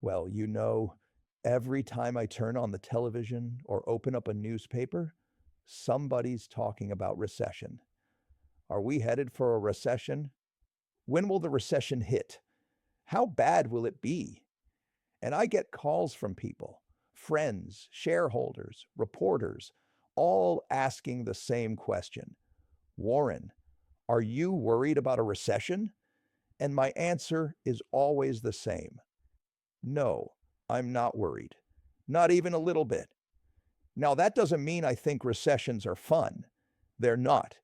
Well, every time I turn on the television or open up a newspaper, somebody's talking about recession. Are we headed for a recession? When will the recession hit? How bad will it be? And I get calls from people, friends, shareholders, reporters, all asking the same question. Warren, are you worried about a recession? And my answer is always the same. No, I'm not worried. Not even a little bit. Now, that doesn't mean I think recessions are fun. They're not.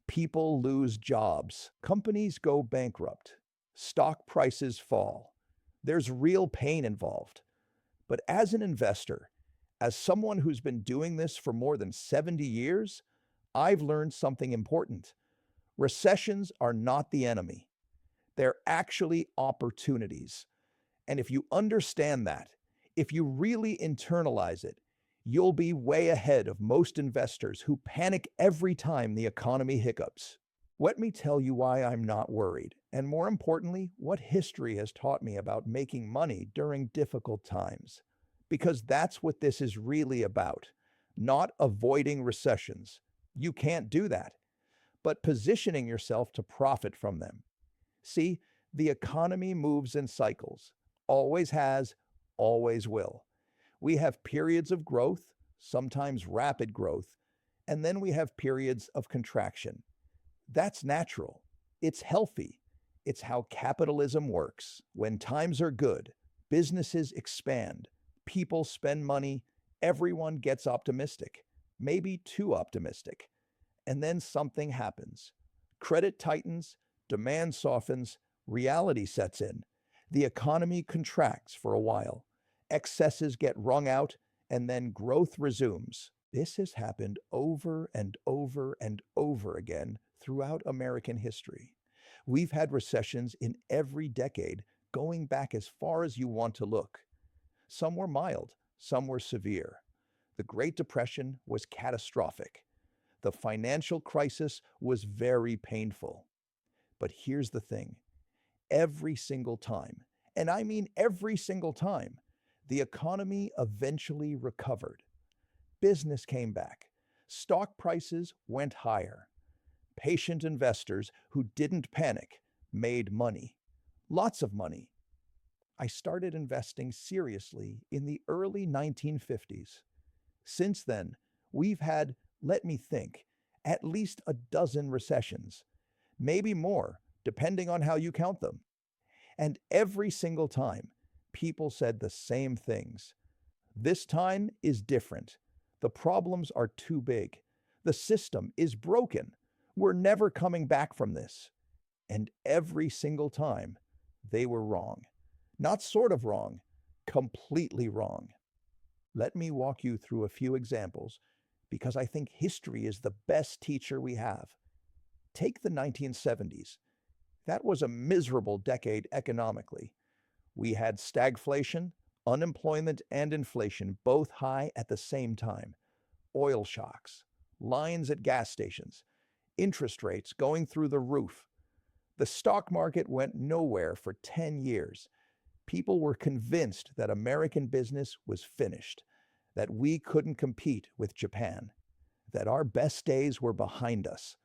People lose jobs. Companies go bankrupt. Stock prices fall. There's real pain involved. But as an investor, as someone who's been doing this for more than 70 years, I've learned something important. Recessions are not the enemy. They're actually opportunities. And if you understand that, if you really internalize it, you'll be way ahead of most investors who panic every time the economy hiccups. Let me tell you why I'm not worried, and more importantly, what history has taught me about making money during difficult times. Because that's what this is really about, not avoiding recessions. You can't do that, but positioning yourself to profit from them. See, the economy moves in cycles, always has, always will. We have periods of growth, sometimes rapid growth, and then we have periods of contraction. That's natural. It's healthy. It's how capitalism works. When times are good, businesses expand, people spend money, everyone gets optimistic, maybe too optimistic. And then something happens. Credit tightens, demand softens, reality sets in. The economy contracts for a while. Excesses get wrung out, and then growth resumes. This has happened over and over and over again throughout American history. We've had recessions in every decade, going back as far as you want to look. Some were mild, some were severe. The Great Depression was catastrophic. The financial crisis was very painful. But here's the thing. Every single time, and I mean every single time, the economy eventually recovered. Business came back. Stock prices went higher. Patient investors who didn't panic made money. Lots of money. I started investing seriously in the early 1950s. Since then, we've had, let me think, at least a dozen recessions, maybe more, depending on how you count them. And every single time, people said the same things. This time is different. The problems are too big. The system is broken. We're never coming back from this. And every single time, they were wrong. Not sort of wrong, completely wrong. Let me walk you through a few examples because I think history is the best teacher we have. Take the 1970s. That was a miserable decade economically. We had stagflation, unemployment, and inflation both high at the same time. Oil shocks, lines at gas stations, interest rates going through the roof. The stock market went nowhere for 10 years. People were convinced that American business was finished, that we couldn't compete with Japan, that our best days were behind us.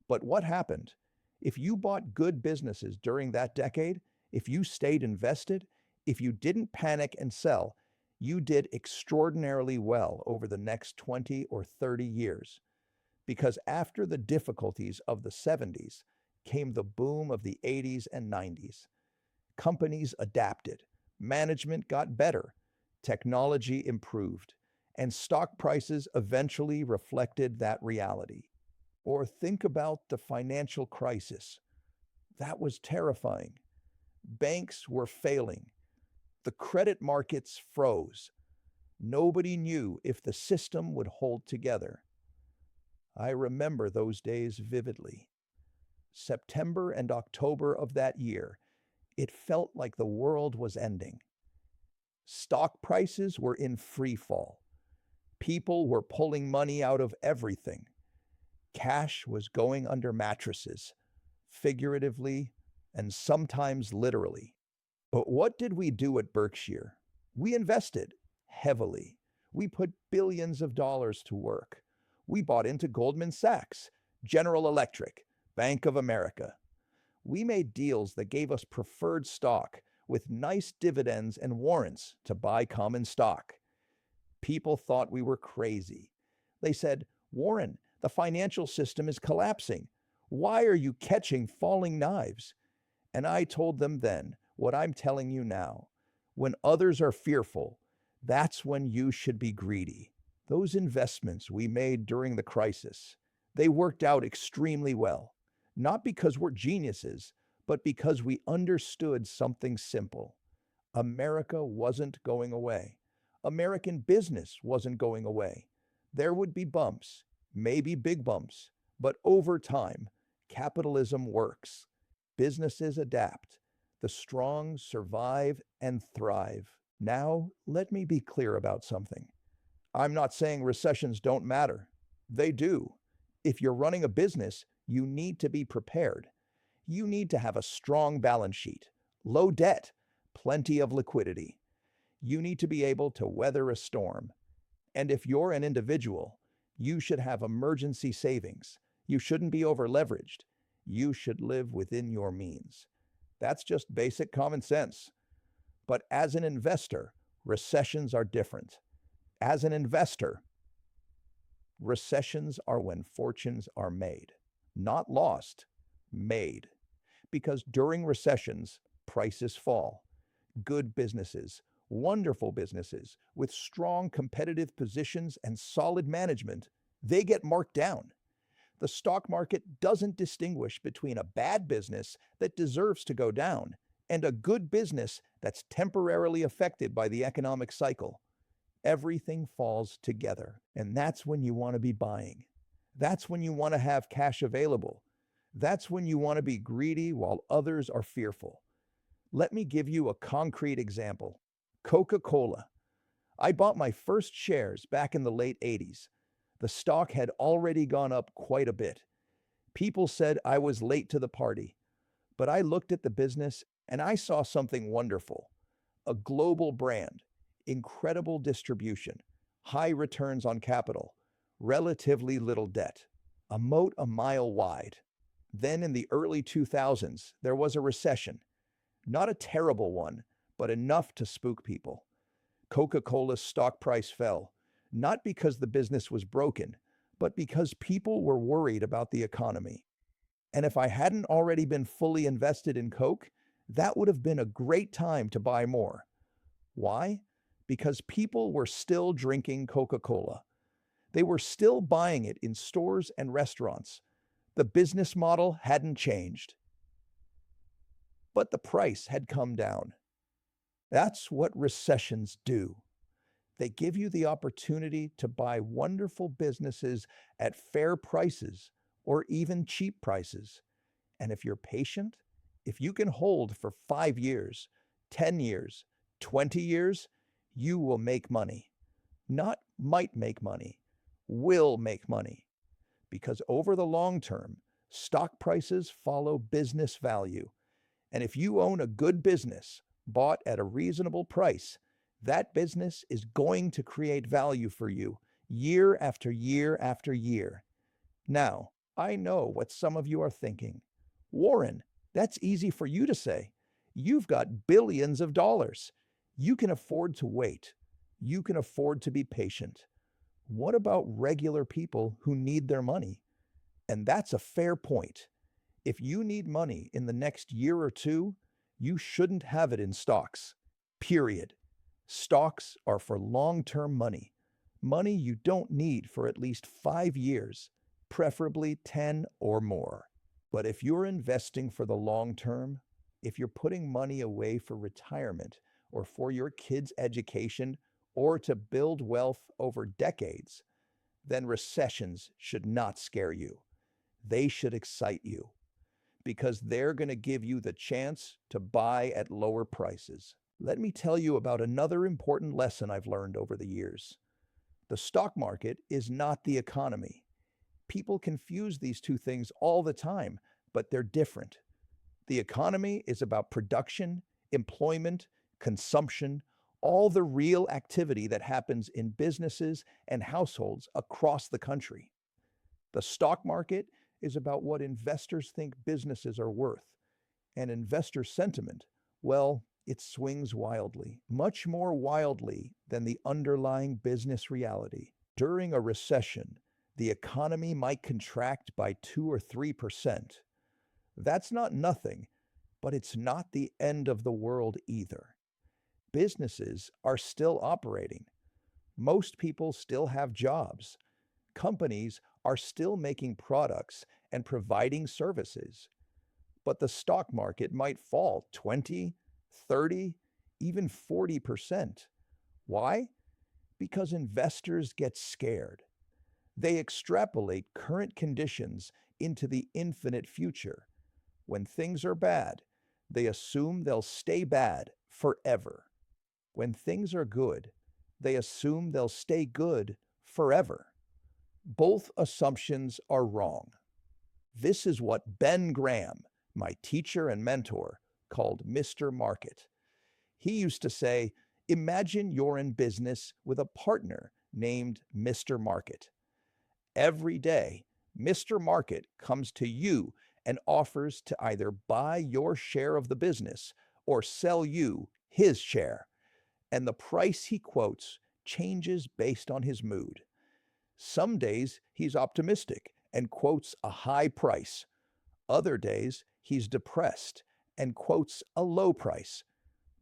But what happened? If you bought good businesses during that decade, if you stayed invested, if you didn't panic and sell, you did extraordinarily well over the next 20 or 30 years. Because after the difficulties of the 70s came the boom of the 80s and 90s. Companies adapted, management got better, technology improved, and stock prices eventually reflected that reality. Or think about the financial crisis. That was terrifying. Banks were failing. The credit markets froze. Nobody knew if the system would hold together. I remember those days vividly. September and October of that year, it felt like the world was ending. Stock prices were in free fall. People were pulling money out of everything. Cash was going under mattresses, figuratively and sometimes literally. But what did we do at Berkshire? We invested heavily. We put billions of dollars to work. We bought into Goldman Sachs, General Electric, Bank of America. We made deals that gave us preferred stock with nice dividends and warrants to buy common stock. People thought we were crazy. They said, "Warren, the financial system is collapsing. Why are you catching falling knives?" And I told them then what I'm telling you now. When others are fearful, that's when you should be greedy. Those investments we made during the crisis, they worked out extremely well. Not because we're geniuses, but because we understood something simple. America wasn't going away. American business wasn't going away. There would be bumps, maybe big bumps, but over time, capitalism works. Businesses adapt. The strong survive and thrive. Now, let me be clear about something. I'm not saying recessions don't matter. They do. If you're running a business, you need to be prepared. You need to have a strong balance sheet, low debt, plenty of liquidity. You need to be able to weather a storm. And if you're an individual, you should have emergency savings. You shouldn't be over-leveraged. You should live within your means. That's just basic common sense. But as an investor, recessions are different. As an investor, recessions are when fortunes are made, not lost, made. Because during recessions, prices fall. Good businesses, wonderful businesses with strong competitive positions and solid management, they get marked down. The stock market doesn't distinguish between a bad business that deserves to go down and a good business that's temporarily affected by the economic cycle. Everything falls together, and that's when you want to be buying. That's when you want to have cash available. That's when you want to be greedy while others are fearful. Let me give you a concrete example. Coca-Cola. I bought my first shares back in the late 80s. The stock had already gone up quite a bit. People said I was late to the party, but I looked at the business and I saw something wonderful. A global brand, incredible distribution, high returns on capital, relatively little debt, a moat a mile wide. Then in the early 2000s, there was a recession. Not a terrible one, but enough to spook people. Coca-Cola's stock price fell, not because the business was broken, but because people were worried about the economy. And if I hadn't already been fully invested in Coke, that would have been a great time to buy more. Why? Because people were still drinking Coca-Cola. They were still buying it in stores and restaurants. The business model hadn't changed. But the price had come down. That's what recessions do. They give you the opportunity to buy wonderful businesses at fair prices or even cheap prices. And if you're patient, if you can hold for 5 years, 10 years, 20 years, you will make money. Not might make money, will make money. Because over the long term, stock prices follow business value. And if you own a good business bought at a reasonable price, that business is going to create value for you year after year after year. Now, I know what some of you are thinking. Warren, that's easy for you to say. You've got billions of dollars. You can afford to wait. You can afford to be patient. What about regular people who need their money? And that's a fair point. If you need money in the next year or two, you shouldn't have it in stocks. Period. Stocks are for long-term money. Money you don't need for at least 5 years, preferably 10 or more. But if you're investing for the long term, if you're putting money away for retirement or for your kids' education or to build wealth over decades, then recessions should not scare you. They should excite you because they're going to give you the chance to buy at lower prices. Let me tell you about another important lesson I've learned over the years. The stock market is not the economy. People confuse these two things all the time, but they're different. The economy is about production, employment, consumption, all the real activity that happens in businesses and households across the country. The stock market is about what investors think businesses are worth, and investor sentiment, well, it swings wildly, much more wildly than the underlying business reality. During a recession, the economy might contract by 2 or 3%. That's not nothing, but it's not the end of the world either. Businesses are still operating. Most people still have jobs. Companies are still making products and providing services. But the stock market might fall 20, 30, even 40%. Why? Because investors get scared. They extrapolate current conditions into the infinite future. When things are bad, they assume they'll stay bad forever. When things are good, they assume they'll stay good forever. Both assumptions are wrong. This is what Ben Graham, my teacher and mentor, called Mr. Market. He used to say, imagine you're in business with a partner named Mr. Market. Every day, Mr. Market comes to you and offers to either buy your share of the business or sell you his share. And the price he quotes changes based on his mood. Some days he's optimistic and quotes a high price. Other days he's depressed and quotes a low price.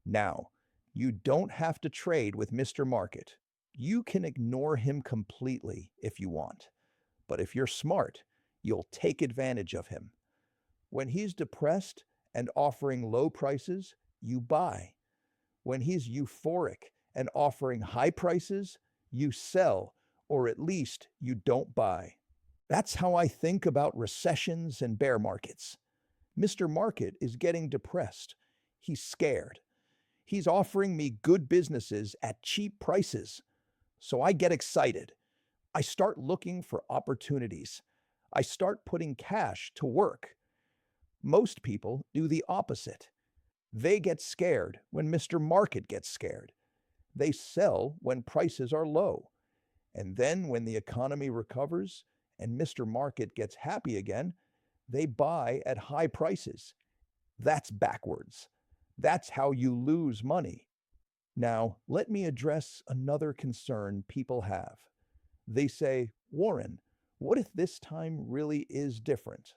Now, you don't have to trade with Mr. Market. You can ignore him completely if you want. But if you're smart, you'll take advantage of him. When he's depressed and offering low prices, you buy. When he's euphoric and offering high prices, you sell, or at least you don't buy. That's how I think about recessions and bear markets. Mr. Market is getting depressed. He's scared. He's offering me good businesses at cheap prices. So I get excited. I start looking for opportunities. I start putting cash to work. Most people do the opposite. They get scared when Mr. Market gets scared. They sell when prices are low. And then when the economy recovers and Mr. Market gets happy again, they buy at high prices. That's backwards. That's how you lose money. Now, let me address another concern people have. They say, Warren, what if this time really is different?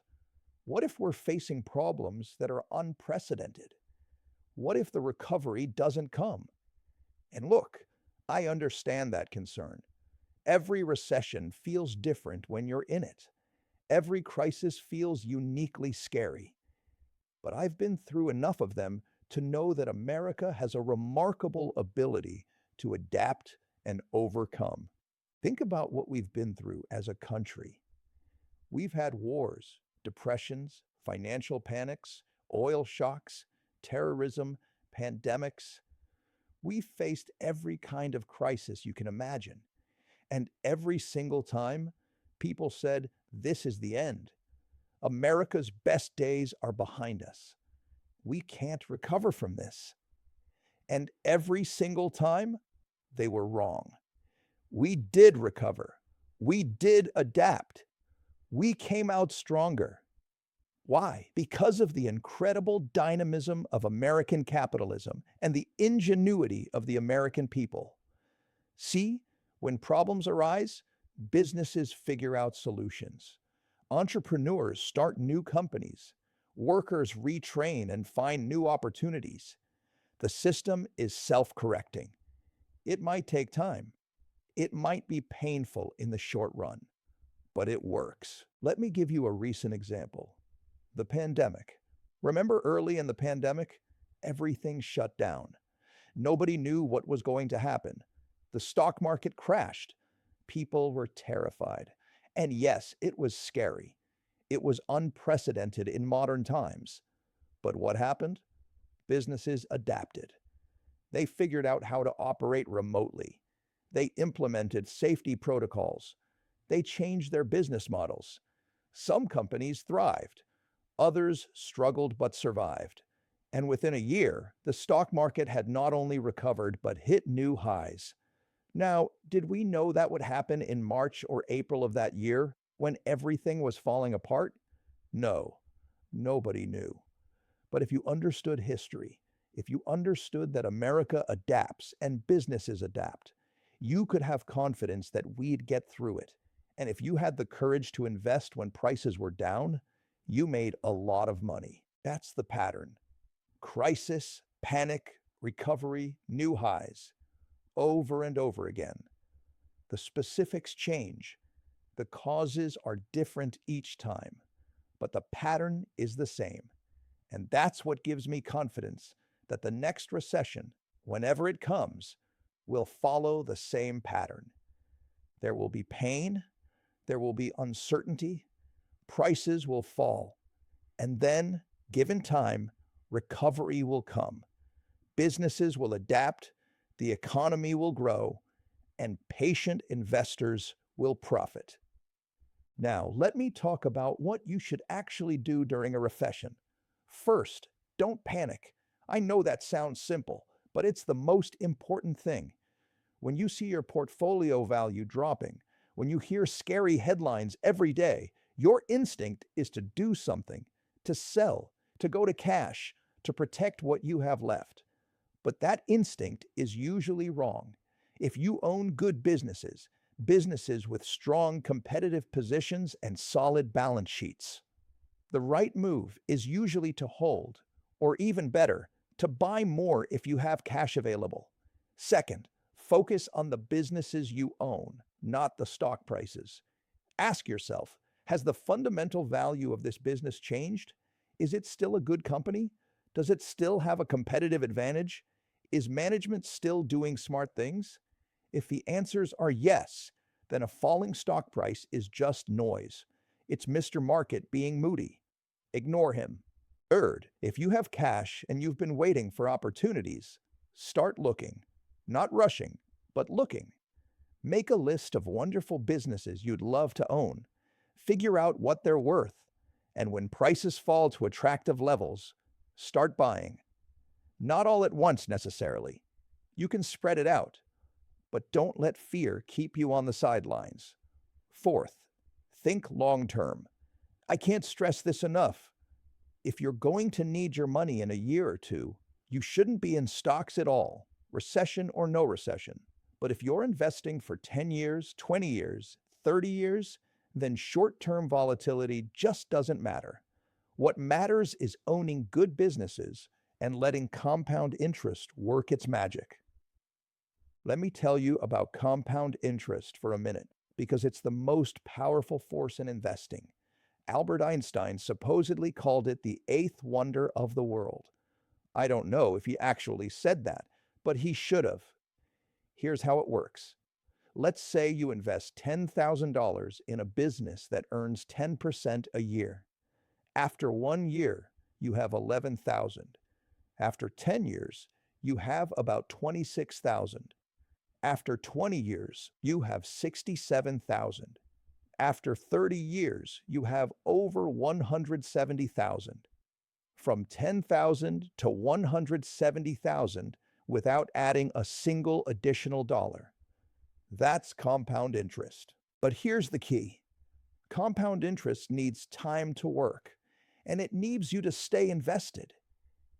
What if we're facing problems that are unprecedented? What if the recovery doesn't come? And look, I understand that concern. Every recession feels different when you're in it. Every crisis feels uniquely scary. But I've been through enough of them to know that America has a remarkable ability to adapt and overcome. Think about what we've been through as a country. We've had wars, depressions, financial panics, oil shocks, terrorism, pandemics. We've faced every kind of crisis you can imagine. And every single time, people said, this is the end. America's best days are behind us. We can't recover from this. And every single time, they were wrong. We did recover. We did adapt. We came out stronger. Why? Because of the incredible dynamism of American capitalism and the ingenuity of the American people. See, when problems arise, businesses figure out solutions. Entrepreneurs start new companies. Workers retrain and find new opportunities. The system is self-correcting. It might take time. It might be painful in the short run, but it works. Let me give you a recent example. The pandemic. Remember early in the pandemic? Everything shut down. Nobody knew what was going to happen. The stock market crashed. People were terrified. And yes, it was scary. It was unprecedented in modern times. But what happened? Businesses adapted. They figured out how to operate remotely. They implemented safety protocols. They changed their business models. Some companies thrived. Others struggled but survived. And within a year, the stock market had not only recovered but hit new highs. Now, did we know that would happen in March or April of that year when everything was falling apart? No, nobody knew. But if you understood history, if you understood that America adapts and businesses adapt, you could have confidence that we'd get through it. And if you had the courage to invest when prices were down, you made a lot of money. That's the pattern. Crisis, panic, recovery, new highs, over and over again. The specifics change. The causes are different each time, but the pattern is the same. And that's what gives me confidence that the next recession, whenever it comes, will follow the same pattern. There will be pain, there will be uncertainty, prices will fall, and then, given time, recovery will come. Businesses will adapt, the economy will grow, and patient investors will profit. Now, let me talk about what you should actually do during a recession. First, don't panic. I know that sounds simple, but it's the most important thing. When you see your portfolio value dropping, when you hear scary headlines every day, your instinct is to do something, to sell, to go to cash, to protect what you have left. But that instinct is usually wrong. If you own good businesses, businesses with strong competitive positions and solid balance sheets, the right move is usually to hold, or even better, to buy more if you have cash available. Second, focus on the businesses you own, not the stock prices. Ask yourself, has the fundamental value of this business changed? Is it still a good company? Does it still have a competitive advantage? Is management still doing smart things? If the answers are yes, then a falling stock price is just noise. It's Mr. Market being moody. Ignore him. Third, if you have cash and you've been waiting for opportunities, start looking. Not rushing, but looking. Make a list of wonderful businesses you'd love to own. Figure out what they're worth. And when prices fall to attractive levels, start buying. Not all at once necessarily. You can spread it out, but don't let fear keep you on the sidelines. Fourth, think long term. I can't stress this enough. If you're going to need your money in a year or two, you shouldn't be in stocks at all, recession or no recession. But if you're investing for 10 years, 20 years, 30 years, then short-term volatility just doesn't matter. What matters is owning good businesses and letting compound interest work its magic. Let me tell you about compound interest for a minute, because it's the most powerful force in investing. Albert Einstein supposedly called it the eighth wonder of the world. I don't know if he actually said that, but he should have. Here's how it works. Let's say you invest $10,000 in a business that earns 10% a year. After 1 year, you have 11,000. After 10 years, you have about 26,000. After 20 years, you have 67,000. After 30 years, you have over 170,000. From 10,000 to 170,000 without adding a single additional dollar. That's compound interest. But here's the key. Compound interest needs time to work, and it needs you to stay invested.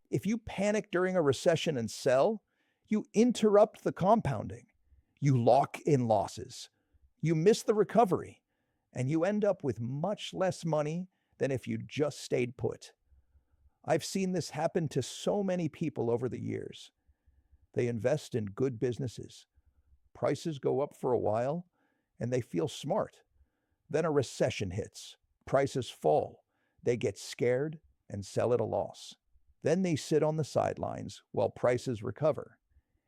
If you panic during a recession and sell, you interrupt the compounding. You lock in losses. You miss the recovery, and you end up with much less money than if you just stayed put. I've seen this happen to so many people over the years. They invest in good businesses. Prices go up for a while, and they feel smart. Then a recession hits. Prices fall. They get scared and sell at a loss. Then they sit on the sidelines while prices recover,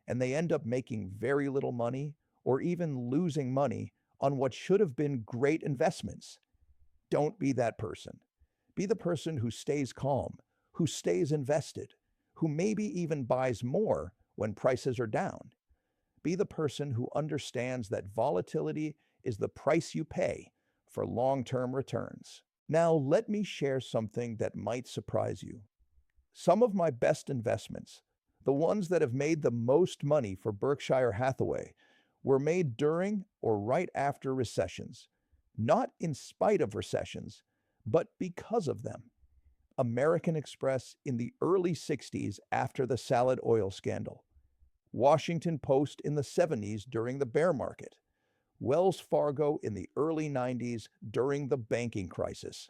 and they end up making very little money or even losing money on what should have been great investments. Don't be that person. Be the person who stays calm, who stays invested, who maybe even buys more when prices are down. Be the person who understands that volatility is the price you pay for long-term returns. Now, let me share something that might surprise you. Some of my best investments, the ones that have made the most money for Berkshire Hathaway, were made during or right after recessions, not in spite of recessions, but because of them. American Express in the early 60s after the Salad Oil scandal, Washington Post in the 70s during the bear market, Wells Fargo in the early 90s during the banking crisis,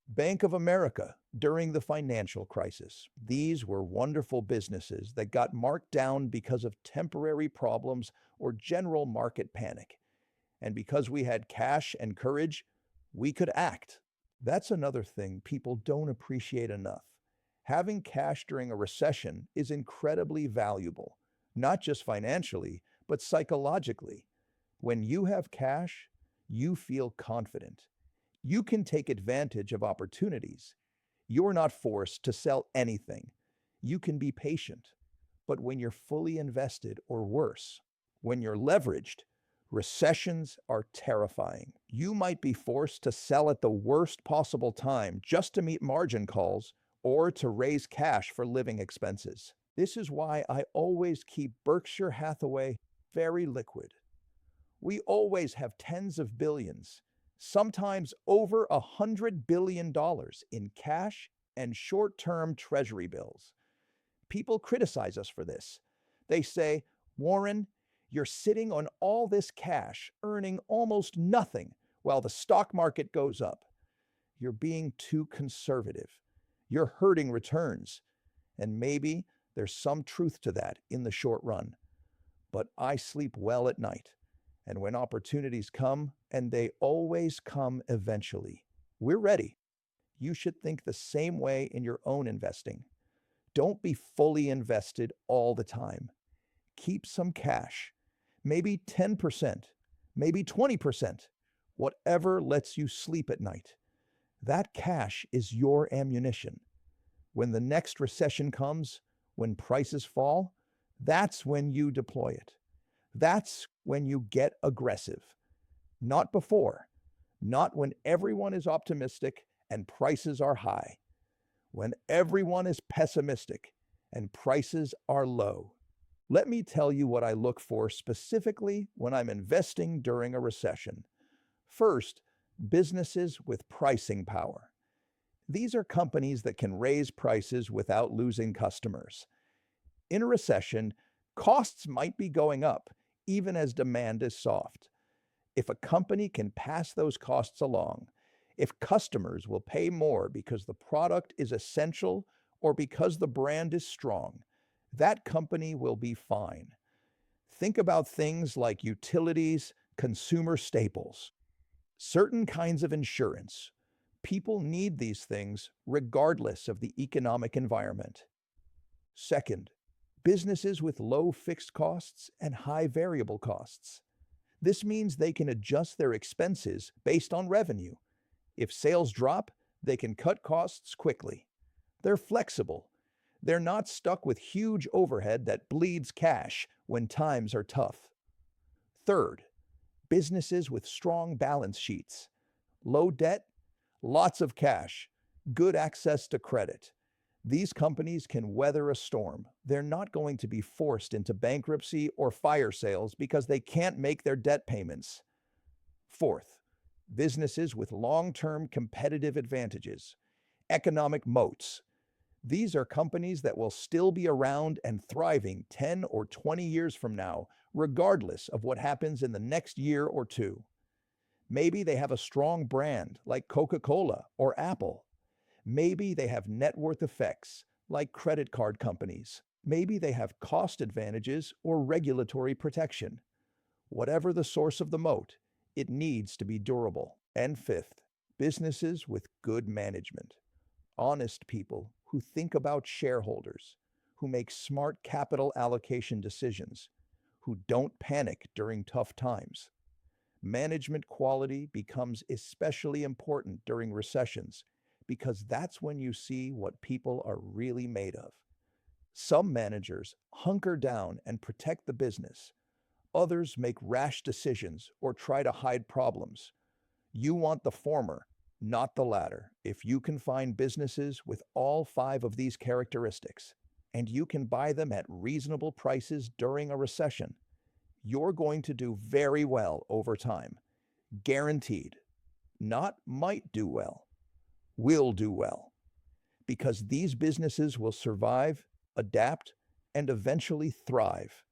Bank of America during the financial crisis. These were wonderful businesses that got marked down because of temporary problems or general market panic. And because we had cash and courage, we could act. That's another thing people don't appreciate enough. Having cash during a recession is incredibly valuable, not just financially, but psychologically. When you have cash, you feel confident. You can take advantage of opportunities. You're not forced to sell anything. You can be patient. But when you're fully invested, or worse, when you're leveraged, recessions are terrifying. You might be forced to sell at the worst possible time just to meet margin calls or to raise cash for living expenses. This is why I always keep Berkshire Hathaway very liquid. We always have tens of billions, sometimes over $100 billion in cash and short-term treasury bills. People criticize us for this. They say, Warren, you're sitting on all this cash, earning almost nothing while the stock market goes up. You're being too conservative. You're hurting returns. And maybe there's some truth to that in the short run. But I sleep well at night. And when opportunities come, and they always come eventually, we're ready. You should think the same way in your own investing. Don't be fully invested all the time. Keep some cash, maybe 10%, maybe 20%, whatever lets you sleep at night. That cash is your ammunition. When the next recession comes, when prices fall, that's when you deploy it. That's when you get aggressive. Not before. Not when everyone is optimistic and prices are high. When everyone is pessimistic and prices are low. Let me tell you what I look for specifically when I'm investing during a recession. First, businesses with pricing power. These are companies that can raise prices without losing customers. In a recession, costs might be going up, even as demand is soft. If a company can pass those costs along, if customers will pay more because the product is essential or because the brand is strong, that company will be fine. Think about things like utilities, consumer staples, certain kinds of insurance. People need these things regardless of the economic environment. Second, businesses with low fixed costs and high variable costs. This means they can adjust their expenses based on revenue. If sales drop, they can cut costs quickly. They're flexible. They're not stuck with huge overhead that bleeds cash when times are tough. Third, businesses with strong balance sheets. Low debt, lots of cash, good access to credit. These companies can weather a storm. They're not going to be forced into bankruptcy or fire sales because they can't make their debt payments. Fourth, businesses with long-term competitive advantages, economic moats. These are companies that will still be around and thriving 10 or 20 years from now, regardless of what happens in the next year or two. Maybe they have a strong brand like Coca-Cola or Apple. Maybe they have net worth effects like credit card companies. Maybe they have cost advantages or regulatory protection. Whatever the source of the moat, it needs to be durable. And fifth, businesses with good management. Honest people who think about shareholders, who make smart capital allocation decisions, who don't panic during tough times. Management quality becomes especially important during recessions because that's when you see what people are really made of. Some managers hunker down and protect the business. Others make rash decisions or try to hide problems. You want the former, not the latter. If you can find businesses with all five of these characteristics, and you can buy them at reasonable prices during a recession, you're going to do very well over time. Guaranteed. Not might do well, will do well. Because these businesses will survive, adapt, and eventually thrive.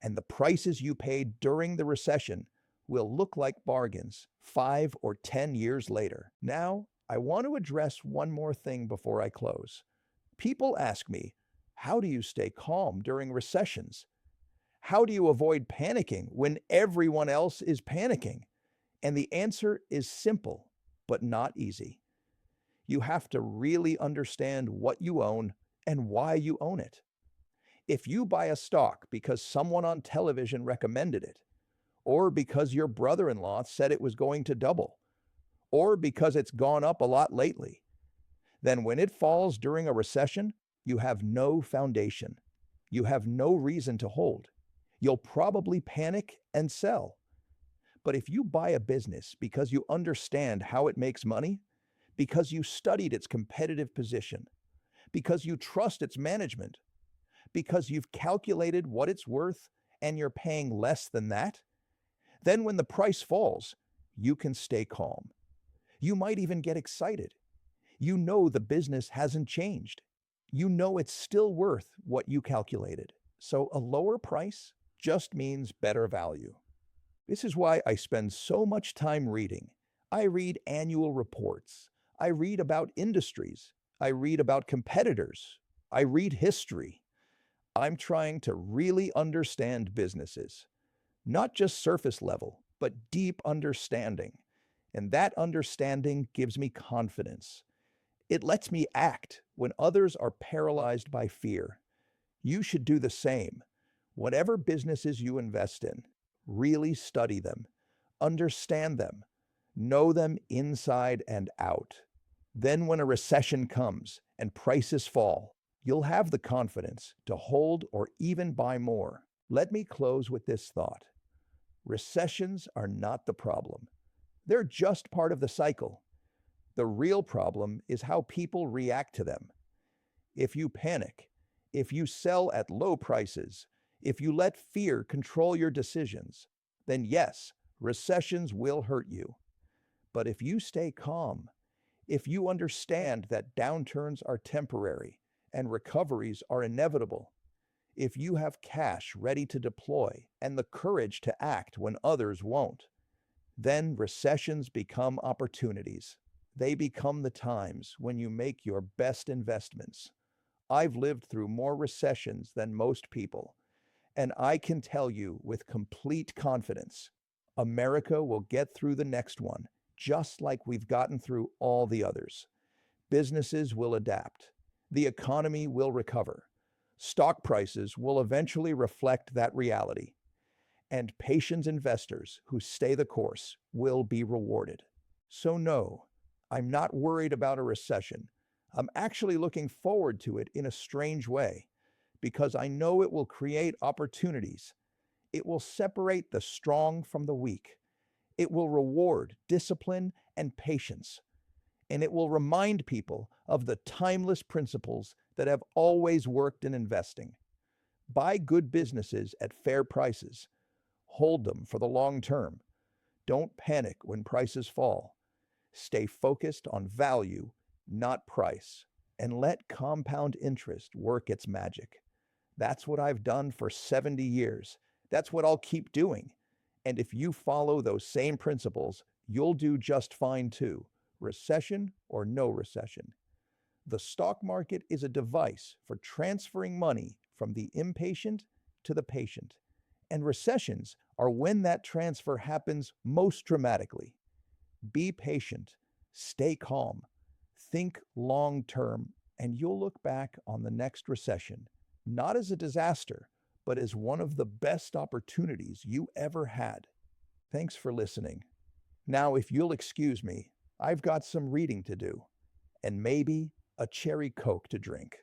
And the prices you paid during the recession will look like bargains 5 or 10 years later. Now, I want to address one more thing before I close. People ask me, how do you stay calm during recessions? How do you avoid panicking when everyone else is panicking? And the answer is simple, but not easy. You have to really understand what you own and why you own it. If you buy a stock because someone on television recommended it, or because your brother-in-law said it was going to double, or because it's gone up a lot lately, then when it falls during a recession, you have no foundation. You have no reason to hold. You'll probably panic and sell. But if you buy a business because you understand how it makes money, because you studied its competitive position, because you trust its management, because you've calculated what it's worth and you're paying less than that, then when the price falls, you can stay calm. You might even get excited. You know the business hasn't changed. You know it's still worth what you calculated. So a lower price just means better value. This is why I spend so much time reading. I read annual reports. I read about industries. I read about competitors. I read history. I'm trying to really understand businesses. Not just surface level, but deep understanding. And that understanding gives me confidence. It lets me act when others are paralyzed by fear. You should do the same. Whatever businesses you invest in, really study them, understand them, know them inside and out. Then when a recession comes and prices fall, you'll have the confidence to hold or even buy more. Let me close with this thought. Recessions are not the problem. They're just part of the cycle. The real problem is how people react to them. If you panic, if you sell at low prices, if you let fear control your decisions, then yes, recessions will hurt you. But if you stay calm, if you understand that downturns are temporary and recoveries are inevitable, if you have cash ready to deploy and the courage to act when others won't, then recessions become opportunities. They become the times when you make your best investments. I've lived through more recessions than most people, and I can tell you with complete confidence, America will get through the next one, just like we've gotten through all the others. Businesses will adapt. The economy will recover. Stock prices will eventually reflect that reality. And patient investors who stay the course will be rewarded. So no, I'm not worried about a recession. I'm actually looking forward to it in a strange way, because I know it will create opportunities. It will separate the strong from the weak. It will reward discipline and patience. And it will remind people of the timeless principles that have always worked in investing. Buy good businesses at fair prices. Hold them for the long term. Don't panic when prices fall. Stay focused on value, not price, and let compound interest work its magic. That's what I've done for 70 years. That's what I'll keep doing. And if you follow those same principles, you'll do just fine too, recession or no recession. The stock market is a device for transferring money from the impatient to the patient. And recessions are when that transfer happens most dramatically. Be patient, stay calm, think long term, and you'll look back on the next recession, not as a disaster, but as one of the best opportunities you ever had. Thanks for listening. Now, if you'll excuse me, I've got some reading to do, and maybe a cherry Coke to drink.